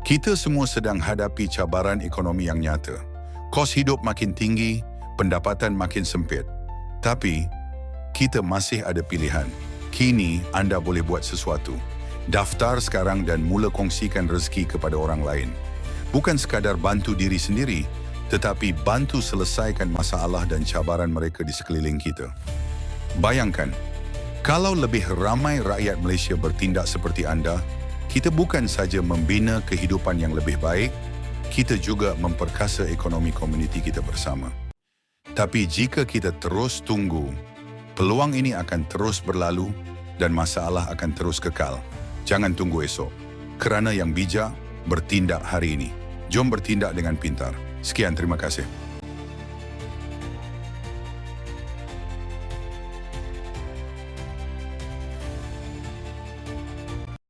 Kita semua sedang hadapi cabaran ekonomi yang nyata. Kos hidup makin tinggi, pendapatan makin sempit. Tapi, kita masih ada pilihan. Kini, anda boleh buat sesuatu. Daftar sekarang dan mula kongsikan rezeki kepada orang lain. Bukan sekadar bantu diri sendiri, tetapi bantu selesaikan masalah dan cabaran mereka di sekeliling kita. Bayangkan, kalau lebih ramai rakyat Malaysia bertindak seperti anda, kita bukan saja membina kehidupan yang lebih baik, kita juga memperkasa ekonomi komuniti kita bersama. Tapi jika kita terus tunggu, peluang ini akan terus berlalu dan masalah akan terus kekal. Jangan tunggu esok. Kerana yang bijak, bertindak hari ini. Jom bertindak dengan pintar. Sekian, terima kasih.